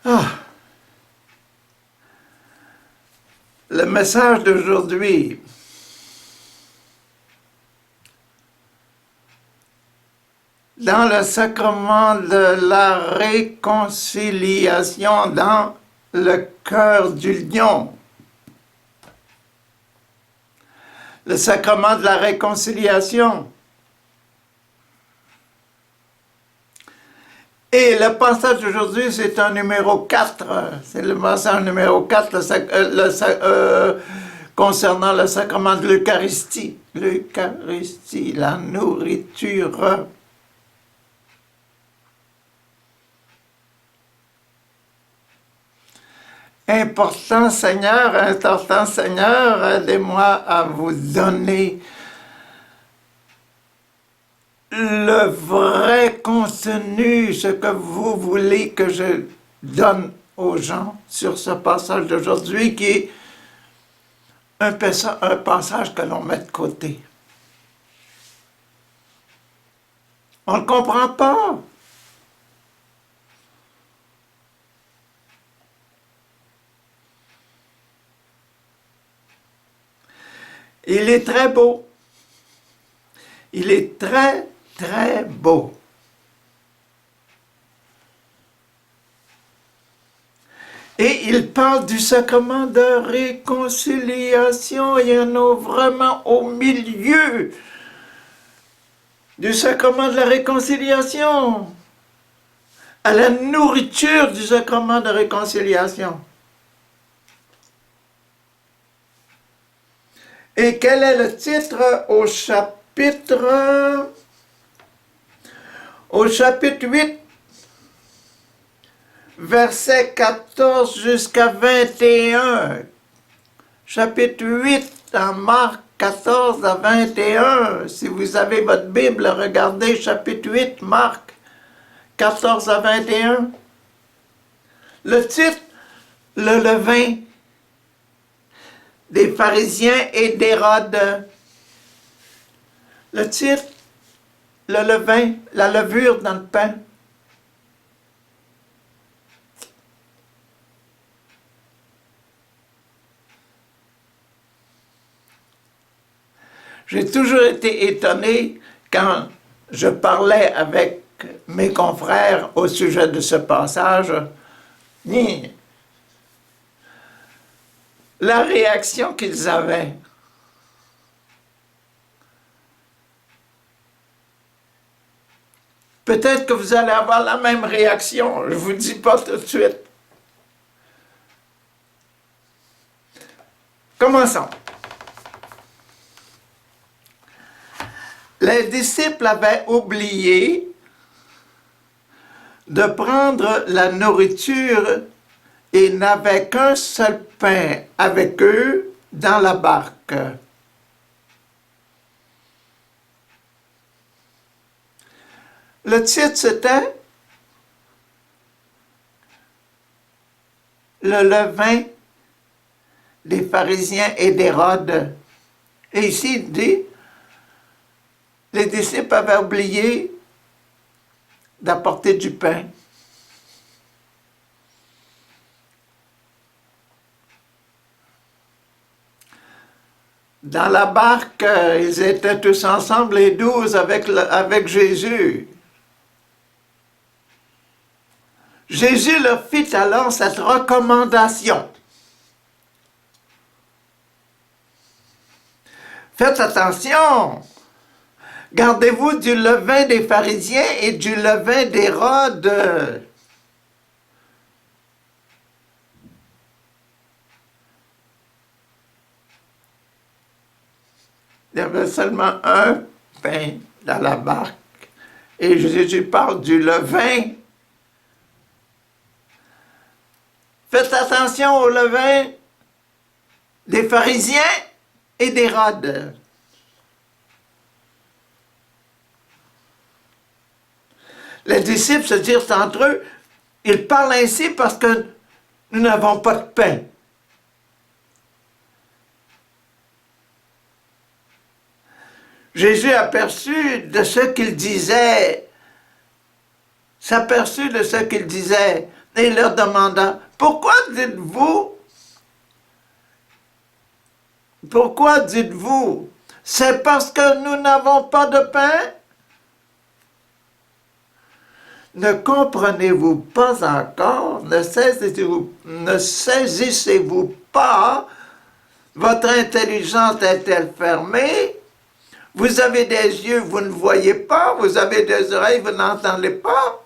Ah, le message d'aujourd'hui, dans le sacrement de la réconciliation, dans le cœur du lion, le sacrement de la réconciliation. Et le passage d'aujourd'hui, c'est un numéro 4. C'est le passage numéro 4 concernant le sacrement de l'Eucharistie. L'Eucharistie, la nourriture. Important Seigneur, aidez-moi à vous donner le vrai contenu, ce que vous voulez que je donne aux gens sur ce passage d'aujourd'hui, qui est un passage que l'on met de côté. On ne le comprend pas. Il est très beau. Il est très, très beau. Et il parle du sacrement de réconciliation. Il y en a vraiment au milieu du sacrement de la réconciliation, à la nourriture du sacrement de réconciliation. Et quel est le titre au chapitre 8, verset 14 jusqu'à 21. Chapitre 8, en Marc 14 à 21. Si vous avez votre Bible, regardez chapitre 8, Marc 14 à 21. Le titre, le levain des pharisiens et d'Hérode. Le titre, le levain, la levure dans le pain. J'ai toujours été étonné quand je parlais avec mes confrères au sujet de ce passage, la réaction qu'ils avaient. Peut-être que vous allez avoir la même réaction, je ne vous dis pas tout de suite. Commençons. Les disciples avaient oublié de prendre la nourriture et n'avaient qu'un seul pain avec eux dans la barque. Le titre, c'était « Le levain des pharisiens et d'Hérode ». Et ici, il dit, les disciples avaient oublié d'apporter du pain. Dans la barque, ils étaient tous ensemble, les 12, avec Jésus. Jésus leur fit alors cette recommandation. Faites attention, gardez-vous du levain des pharisiens et du levain d'Hérode. Il y avait seulement un pain dans la barque. Et Jésus parle du levain. Faites attention au levain des pharisiens et d'Hérode. Les disciples se dirent entre eux, ils parlent ainsi parce que nous n'avons pas de pain. Jésus s'aperçut de ce qu'il disait, et leur demanda, pourquoi dites-vous, c'est parce que nous n'avons pas de pain? Ne comprenez-vous pas encore, ne saisissez-vous pas, votre intelligence est-elle fermée? Vous avez des yeux, vous ne voyez pas, vous avez des oreilles, vous n'entendez pas?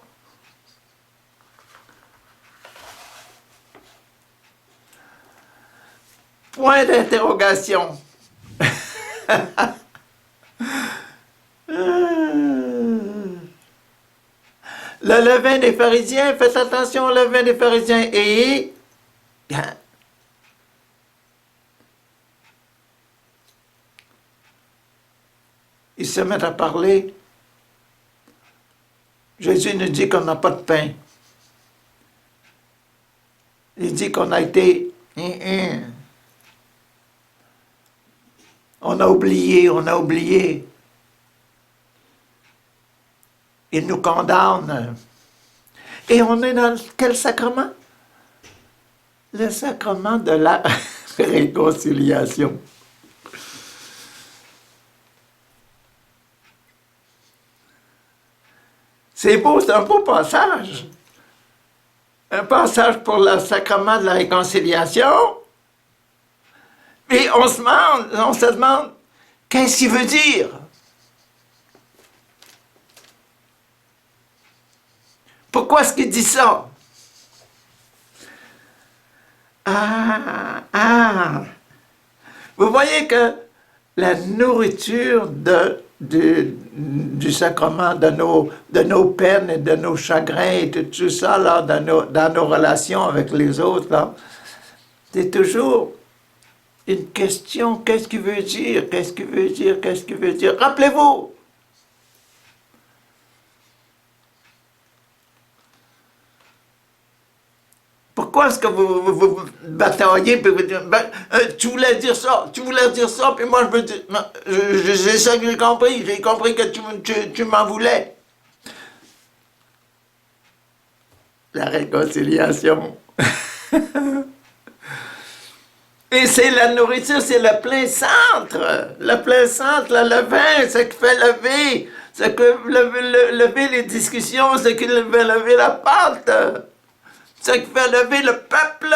Point d'interrogation. Le levain des pharisiens, faites attention au levain des pharisiens. Et ils se mettent à parler. Jésus nous dit qu'on n'a pas de pain. Il dit qu'on a été... On a oublié. Il nous condamne. Et on est dans quel sacrement? Le sacrement de la réconciliation. C'est beau, c'est un beau passage. Un passage pour le sacrement de la réconciliation. Et on se demande, qu'est-ce qu'il veut dire? Pourquoi est-ce qu'il dit ça? Vous voyez que la nourriture du sacrement, de nos peines et de nos chagrins et de tout ça, là, dans nos relations avec les autres, là, c'est toujours une question, qu'est-ce qu'il veut dire? Qu'est-ce qu'il veut dire? Qu'est-ce qu'il veut dire? Rappelez-vous! Pourquoi est-ce que vous bataillez et vous dites, tu voulais dire ça, puis moi je veux dire, non, c'est ça que j'ai compris que tu m'en voulais. La réconciliation. Et c'est la nourriture, c'est le plein centre. Le plein centre, le levain, ce qui fait lever, ce qui lever les discussions, ce qui fait lever la pâte. Ce qui fait lever le peuple,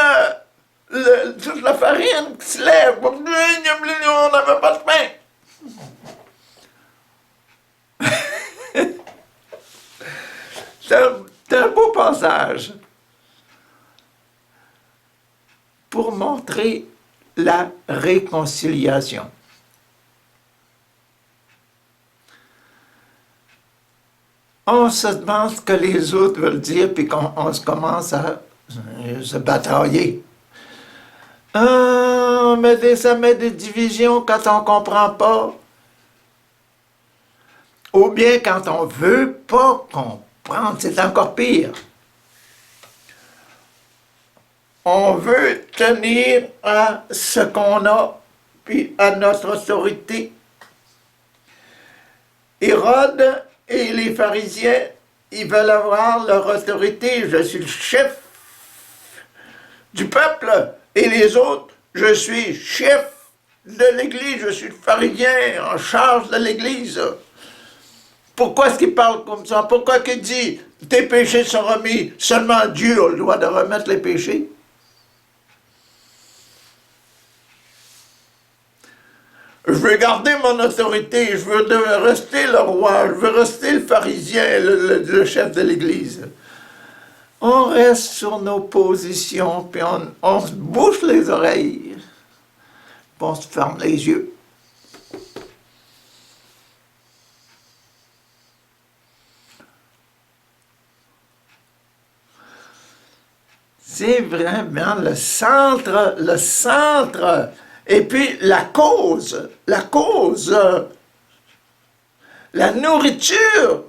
toute la farine qui se lève. On n'avait pas de pain. C'est un beau passage pour montrer la réconciliation. On se demande ce que les autres veulent dire, puis qu'on se commence à se batailler. Mais ça met des divisions quand on ne comprend pas. Ou bien quand on ne veut pas comprendre, c'est encore pire. On veut tenir à ce qu'on a, puis à notre autorité. Hérode et les pharisiens, ils veulent avoir leur autorité. Je suis le chef du peuple. Et les autres, je suis chef de l'Église. Je suis le pharisien en charge de l'Église. Pourquoi est-ce qu'il parle comme ça? Pourquoi qu'il dit, tes péchés sont remis? Seulement Dieu a le droit de remettre les péchés. Je veux garder mon autorité, je veux rester le roi, je veux rester le pharisien, le chef de l'Église. On reste sur nos positions, puis on se bouche les oreilles, puis on se ferme les yeux. C'est vraiment le centre. Et puis la cause, la nourriture,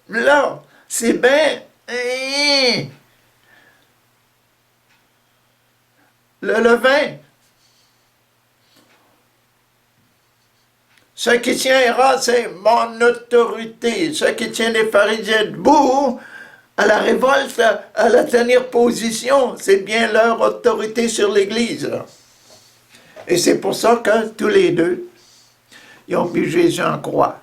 là, c'est bien, le levain. Ce qui tient Hérode, c'est mon autorité. Ce qui tient les pharisiens debout, à la révolte, à la tenir position. C'est bien leur autorité sur l'Église. Et c'est pour ça que tous les deux, ils ont mis Jésus en croix.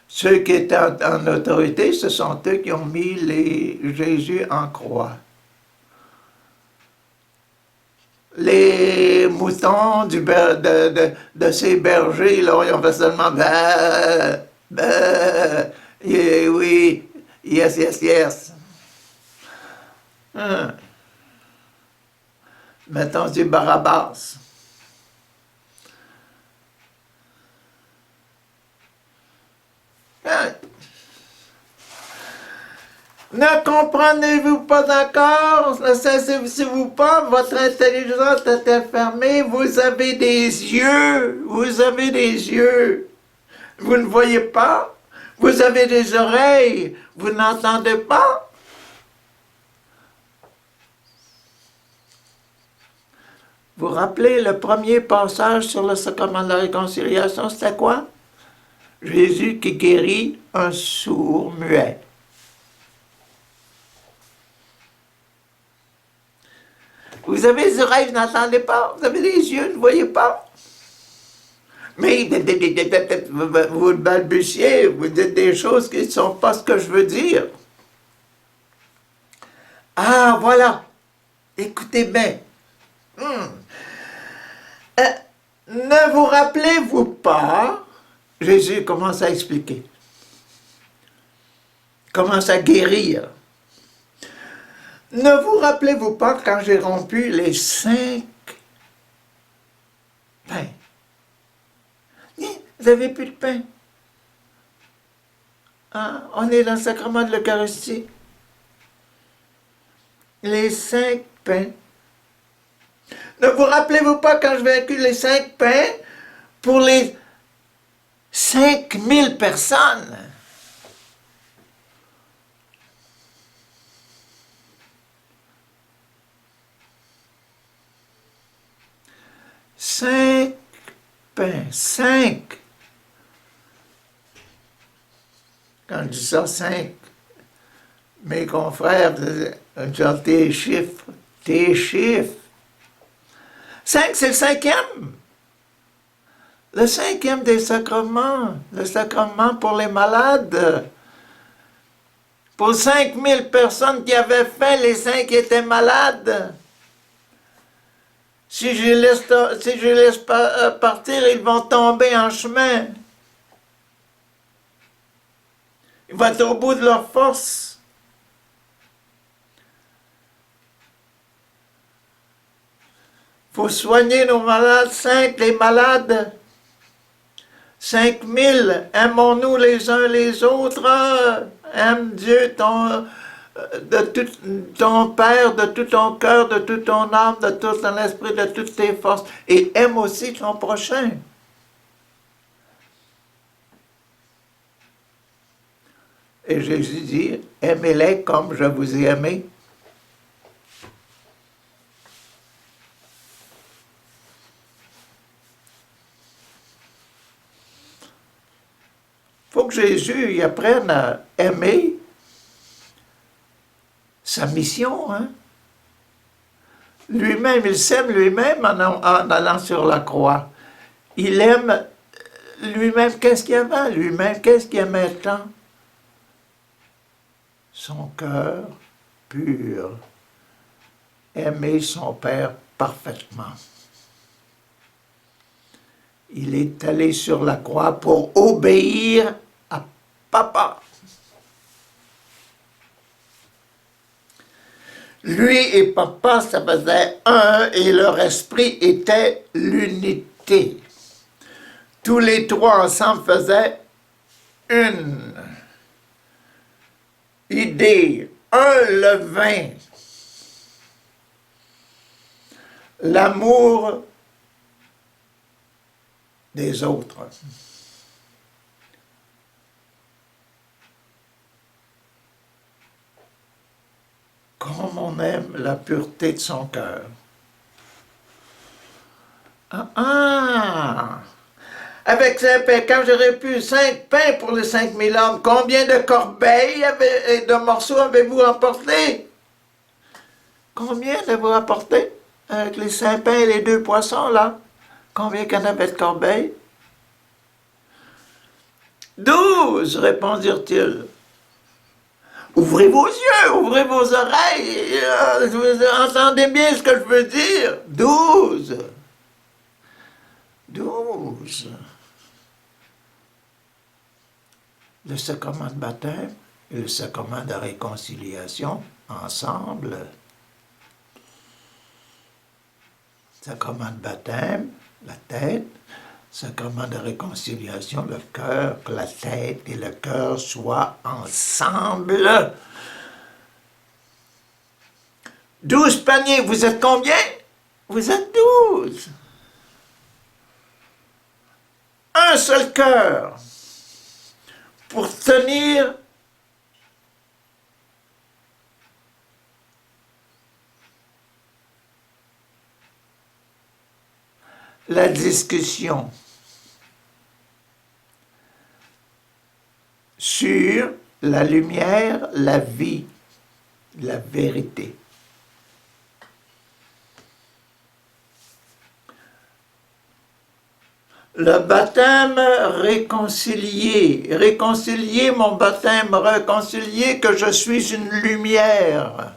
Ceux qui étaient en autorité, ce sont eux qui ont mis Jésus en croix. Les moutons de ces bergers, là, ils ont fait seulement bah, bah, yeah, oui, yes, yes, yes. Mettons du Barabbas. Ne comprenez-vous pas encore? Ne cessez-vous pas? Votre intelligence est fermée. Vous avez des yeux. Vous avez des yeux. Vous ne voyez pas? Vous avez des oreilles. Vous n'entendez pas? Vous rappelez le premier passage sur le sacrement de la réconciliation, c'était quoi? Jésus qui guérit un sourd muet. Vous avez des oreilles, vous n'entendez pas. Vous avez des yeux, vous ne voyez pas. Mais vous balbutiez, vous dites des choses qui ne sont pas ce que je veux dire. Ah, voilà. Écoutez bien. Ne vous rappelez-vous pas, Jésus commence à expliquer, commence à guérir. Ne vous rappelez-vous pas quand j'ai rompu les 5 pains? Vous n'avez plus de pain. Ah, on est dans le sacrement de l'Eucharistie. Les 5 pains. Ne vous rappelez-vous pas quand je vaincu les 5 pains pour les 5000 personnes? Cinq pains, 5. Quand je dis ça, 5, mes confrères disaient, genre tes chiffres. 5, c'est le 5e. Le 5e des sacrements. Le sacrement pour les malades. Pour 5000 personnes qui avaient faim, les 5 étaient malades. Si je les laisse partir, ils vont tomber en chemin. Ils vont être au bout de leur force. Il faut soigner nos malades, 5, les malades. 5000, aimons-nous les uns les autres. Aime Dieu, de tout ton Père, de tout ton cœur, de toute ton âme, de tout ton esprit, de toutes tes forces. Et aime aussi ton prochain. Et Jésus dit, aimez-les comme je vous ai aimé. Il faut que Jésus il apprenne à aimer sa mission. Hein? Lui-même, il s'aime lui-même en allant sur la croix. Il aime lui-même, qu'est-ce qu'il aimait? Lui-même, qu'est-ce qu'il aimait tant? Son cœur pur. Aimer son Père parfaitement. Il est allé sur la croix pour obéir à Papa. Lui et Papa, ça faisait un et leur esprit était l'unité. Tous les trois ensemble faisaient une idée, un levain. L'amour des autres. Comme on aime la pureté de son cœur. Ah, ah. Avec 5 pains, quand j'aurais pu 5 pains pour les 5000 hommes, combien de corbeilles et de morceaux avez-vous emporté? Combien avez-vous apporté? Avec les 5 pains et les 2 poissons, là? Combien qu'il y en avait de corbeilles? 12, répondirent-ils. Ouvrez vos yeux, ouvrez vos oreilles, entendez bien ce que je veux dire. 12. 12. Le sacrement de baptême et le sacrement de réconciliation ensemble. Sacrement de baptême, la tête. Sacrement de réconciliation, le cœur, que la tête et le cœur soient ensemble. 12 paniers, vous êtes combien? Vous êtes 12. Un seul cœur pour tenir la discussion sur la lumière, la vie, la vérité. Le baptême réconcilié, réconcilié mon baptême, réconcilié que je suis une lumière.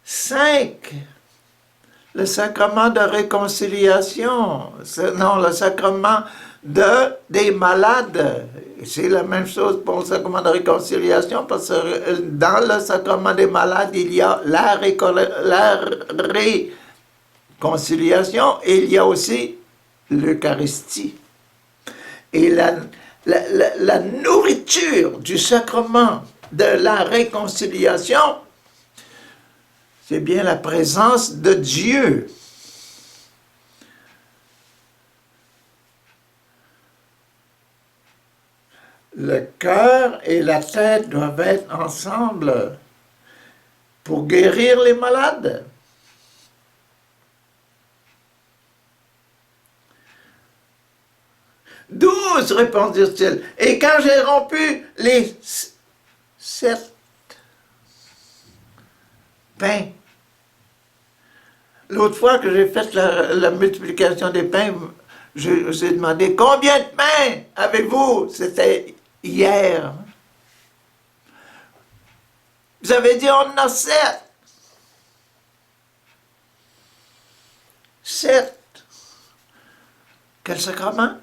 Cinq, le sacrement de réconciliation, non, le sacrement des malades. C'est la même chose pour le sacrement de réconciliation, parce que dans le sacrement des malades, il y a la réconciliation et il y a aussi l'Eucharistie. Et la nourriture du sacrement de la réconciliation, c'est bien la présence de Dieu. Le cœur et la tête doivent être ensemble pour guérir les malades. « 12, répondirent-ils. Et quand j'ai rompu les 7 pains, l'autre fois que j'ai fait la multiplication des pains, je vous ai demandé combien de pains avez-vous? C'était hier. Vous avez dit on en a 7. 7. Quel sacrement?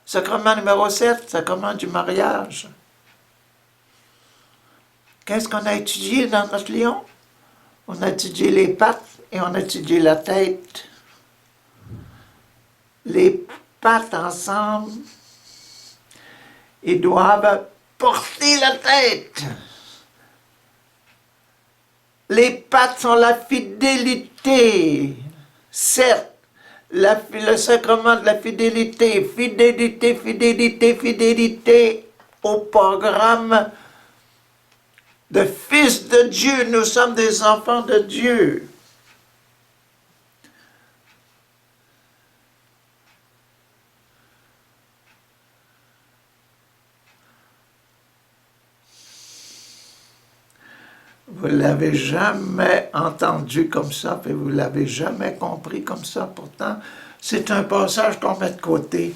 Sacrement numéro 7, sacrement du mariage. Qu'est-ce qu'on a étudié dans notre lion? On a étudié les pattes et on a étudié la tête. Les pattes ensemble, ils doivent porter la tête. Les pattes sont la fidélité. Certes, le sacrement de la fidélité, fidélité, fidélité, fidélité au programme de fils de Dieu. Nous sommes des enfants de Dieu. Vous ne l'avez jamais entendu comme ça, et vous ne l'avez jamais compris comme ça. Pourtant, c'est un passage qu'on met de côté.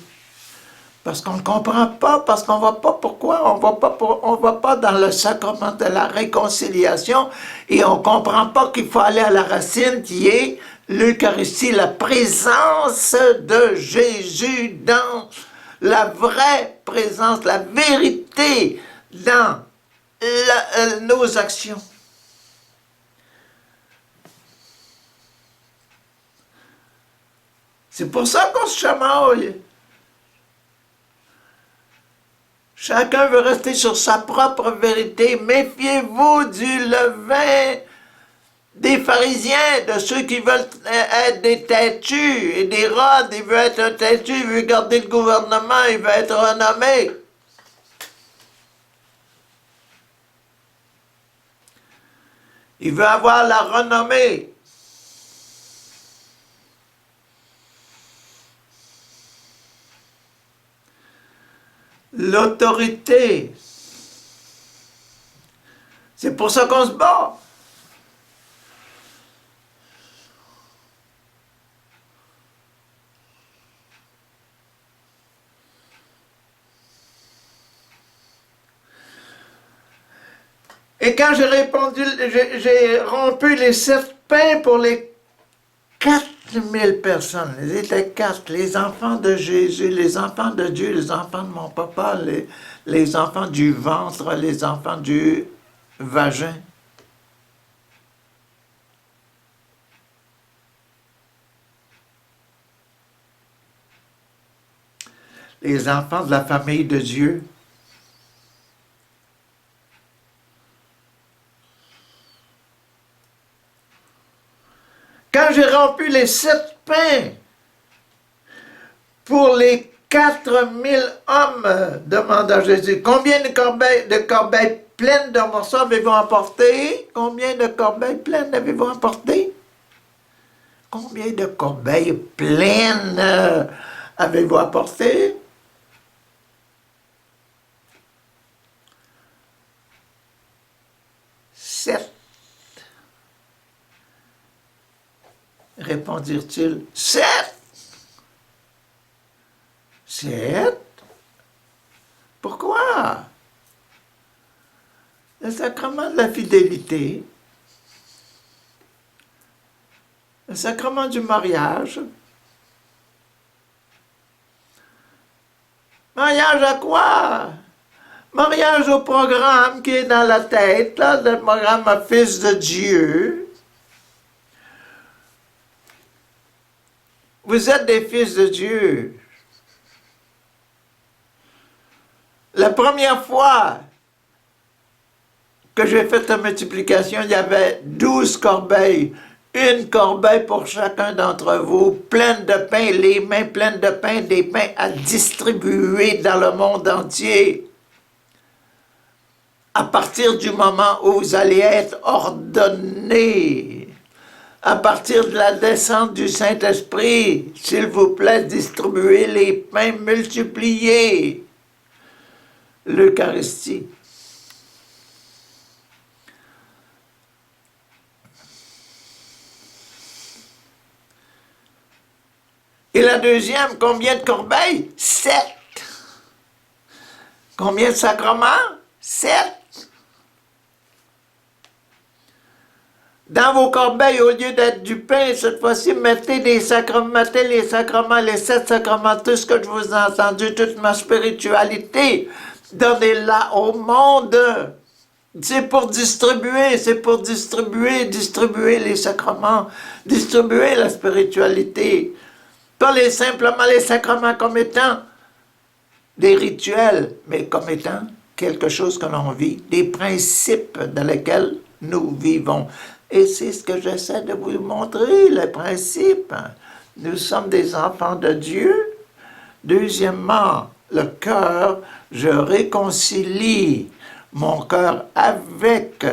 Parce qu'on ne comprend pas, parce qu'on ne voit pas pourquoi, on ne va pas dans le sacrement de la réconciliation et on ne comprend pas qu'il faut aller à la racine qui est l'Eucharistie, la présence de Jésus dans la vraie présence, la vérité dans nos actions. C'est pour ça qu'on se chamaille. Chacun veut rester sur sa propre vérité. Méfiez-vous du levain des pharisiens, de ceux qui veulent être des têtus. Et d'Hérode, il veut être un têtu, il veut garder le gouvernement, il veut être renommé. Il veut avoir la renommée. L'autorité. C'est pour ça qu'on se bat. Et quand j'ai rompu les 7 pains pour les 4000 personnes, ils étaient 4, les enfants de Jésus, les enfants de Dieu, les enfants de mon papa, les enfants du ventre, les enfants du vagin. Les enfants de la famille de Dieu. Quand j'ai rompu les 7 pains pour les 4000 hommes, demanda Jésus, combien de corbeilles pleines de morceaux avez-vous emporté? Combien de corbeilles pleines avez-vous emporté? Combien de corbeilles pleines avez-vous apporté? Sept. Répondirent-ils, 7. 7? Pourquoi? Le sacrement de la fidélité, le sacrement du mariage. Mariage à quoi? Mariage au programme qui est dans la tête, là, le programme Fils de Dieu. Vous êtes des fils de Dieu. La première fois que j'ai fait la multiplication, il y avait 12 corbeilles. Une corbeille pour chacun d'entre vous, pleine de pain, les mains pleines de pain, des pains à distribuer dans le monde entier. À partir du moment où vous allez être ordonnés, à partir de la descente du Saint-Esprit, s'il vous plaît, distribuez les pains, multipliés. L'Eucharistie. Et la deuxième, combien de corbeilles? 7. Combien de sacrements? 7. Dans vos corbeilles, au lieu d'être du pain, cette fois-ci, mettez les sacrements, les 7 sacrements, tout ce que je vous ai entendu, toute ma spiritualité. Donnez-la au monde. C'est pour distribuer distribuer les sacrements, distribuer la spiritualité. Pas simplement les sacrements comme étant des rituels, mais comme étant quelque chose que l'on vit, des principes dans lesquels nous vivons. Et c'est ce que j'essaie de vous montrer, les principes. Nous sommes des enfants de Dieu. Deuxièmement, le cœur, je réconcilie mon cœur avec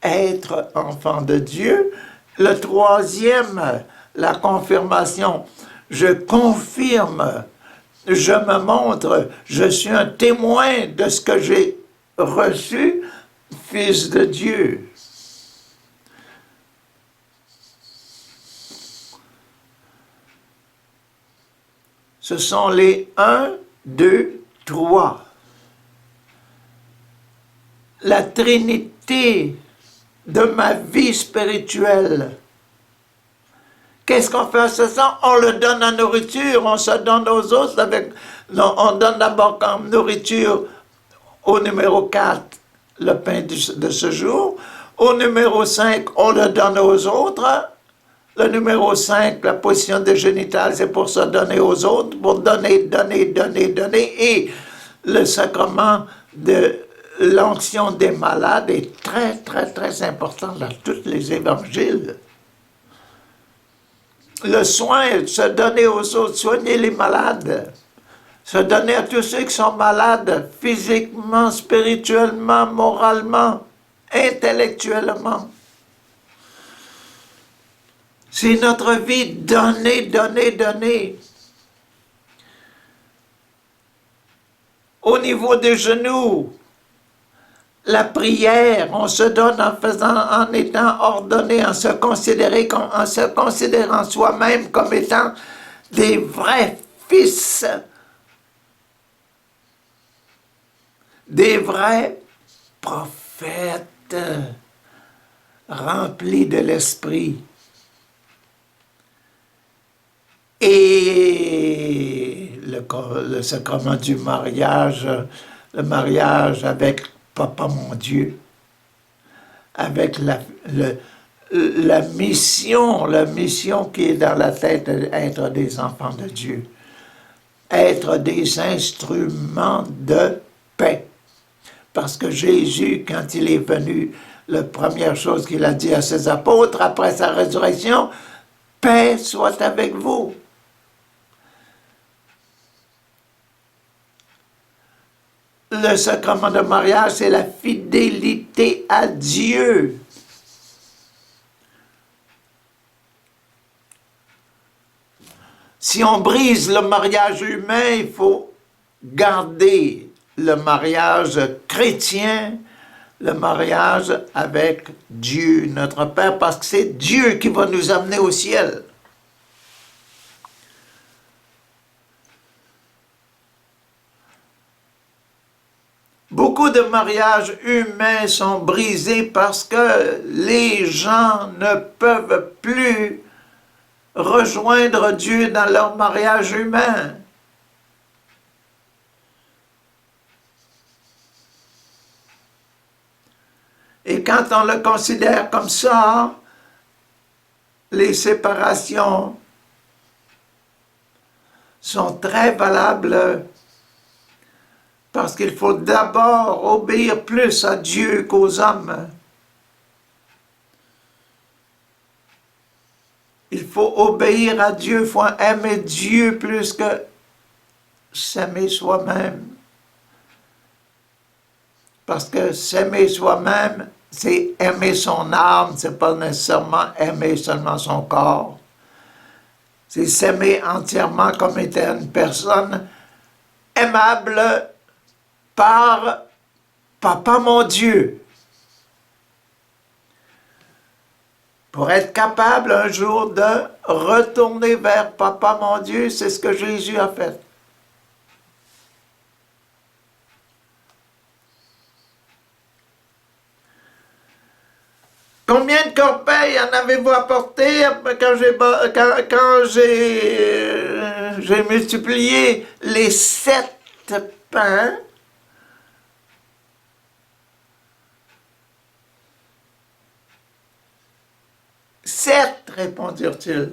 être enfant de Dieu. Le troisième, la confirmation, je confirme, je me montre, je suis un témoin de ce que j'ai reçu, fils de Dieu. Ce sont les 1, 2, 3. La trinité de ma vie spirituelle. Qu'est-ce qu'on fait à ce sens? On le donne en nourriture, on se donne aux autres avec... Non, on donne d'abord comme nourriture au numéro 4, le pain de ce jour. Au numéro 5, on le donne aux autres. Le numéro 5, la position des génitales, c'est pour se donner aux autres, pour donner. Et le sacrement de l'onction des malades est très, très, très important dans tous les évangiles. Le soin, se donner aux autres, soigner les malades, se donner à tous ceux qui sont malades, physiquement, spirituellement, moralement, intellectuellement. C'est notre vie donnée, donnée, donnée. Au niveau des genoux, la prière, on se donne en étant ordonné, en se considérant soi-même comme étant des vrais fils, des vrais prophètes remplis de l'Esprit. Et le sacrement du mariage, le mariage avec Papa mon Dieu, avec la mission qui est dans la tête d'être des enfants de Dieu, être des instruments de paix. Parce que Jésus, quand il est venu, la première chose qu'il a dit à ses apôtres après sa résurrection, « Paix soit avec vous ». Le sacrement de mariage, c'est la fidélité à Dieu. Si on brise le mariage humain, il faut garder le mariage chrétien, le mariage avec Dieu, notre Père, parce que c'est Dieu qui va nous amener au ciel. Beaucoup de mariages humains sont brisés parce que les gens ne peuvent plus rejoindre Dieu dans leur mariage humain. Et quand on le considère comme ça, les séparations sont très valables parce qu'il faut d'abord obéir plus à Dieu qu'aux hommes. Il faut obéir à Dieu, il faut aimer Dieu plus que s'aimer soi-même. Parce que s'aimer soi-même, c'est aimer son âme, c'est pas nécessairement aimer seulement son corps. C'est s'aimer entièrement comme étant une personne aimable par Papa mon Dieu. Pour être capable un jour de retourner vers Papa mon Dieu, c'est ce que Jésus a fait. Combien de corbeilles en avez-vous apporté quand j'ai multiplié les 7 pains? 7, répondirent-ils.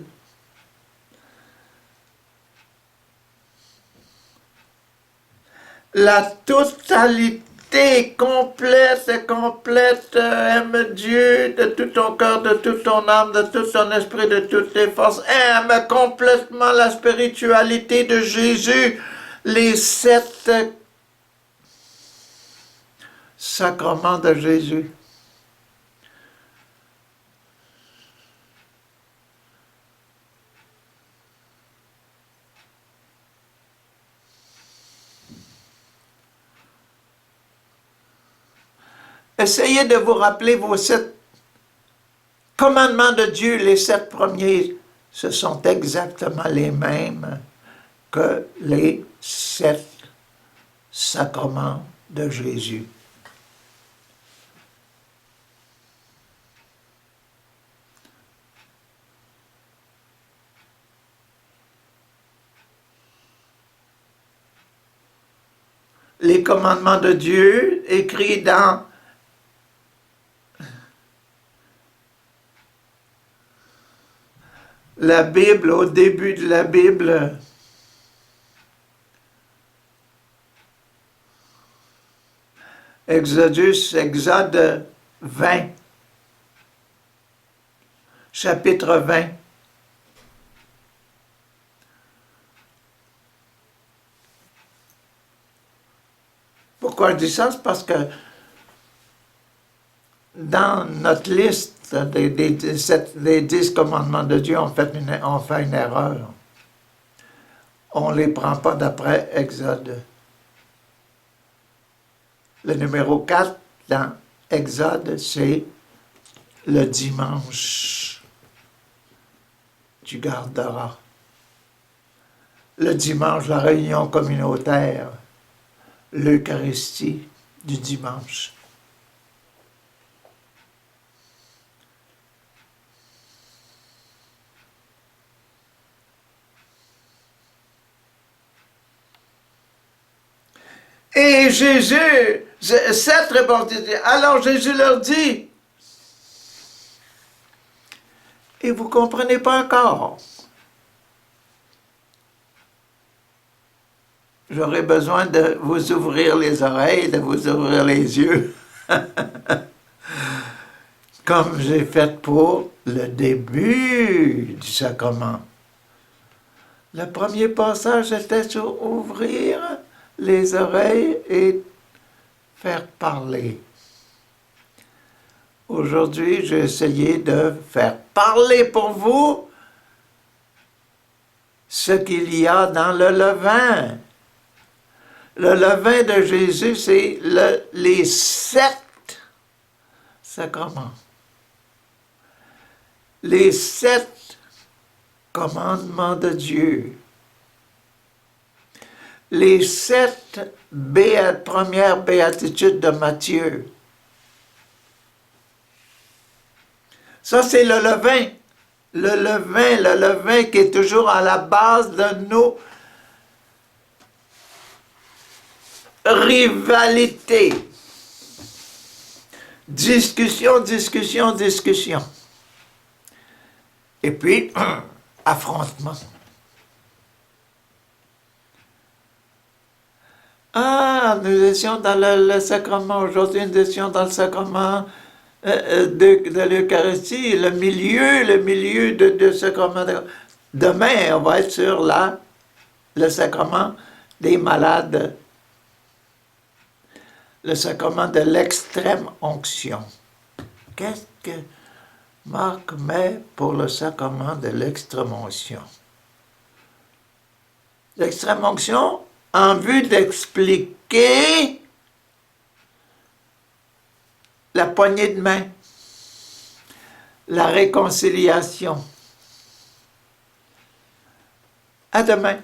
La totalité complète, aime Dieu de tout ton cœur, de toute ton âme, de tout ton esprit, de toutes tes forces. Aime complètement la spiritualité de Jésus, les 7 sacrements de Jésus. Essayez de vous rappeler vos 7 commandements de Dieu, les 7 premiers, ce sont exactement les mêmes que les 7 sacrements de Jésus. Les commandements de Dieu, écrits dans la Bible, au début de la Bible, Exode 20, chapitre 20. Pourquoi je dis ça? C'est parce que dans notre liste des 10 commandements de Dieu, on fait une erreur. On ne les prend pas d'après Exode. Le numéro 4 dans Exode, c'est le dimanche. Tu garderas. Le dimanche, la réunion communautaire, l'Eucharistie du dimanche. Et Jésus, cette réponse, alors Jésus leur dit, et vous ne comprenez pas encore. J'aurai besoin de vous ouvrir les oreilles, de vous ouvrir les yeux, comme j'ai fait pour le début du sacrement. Le premier passage était sur ouvrir les oreilles et faire parler. Aujourd'hui, j'ai essayé de faire parler pour vous ce qu'il y a dans le levain. Le levain de Jésus, c'est les 7 sacrements. Les 7 commandements de Dieu. Les 7 premières béatitudes de Matthieu. Ça, c'est le levain. Le levain qui est toujours à la base de nos rivalités. Discussion. Et puis, affrontement. Ah, nous étions dans le sacrement. Aujourd'hui, nous étions dans le sacrement de l'Eucharistie, le milieu de sacrement. Demain, on va être sur le sacrement des malades, le sacrement de l'extrême onction. Qu'est-ce que Marc met pour le sacrement de l'extrême onction? L'extrême onction, en vue d'expliquer la poignée de main, la réconciliation. À demain.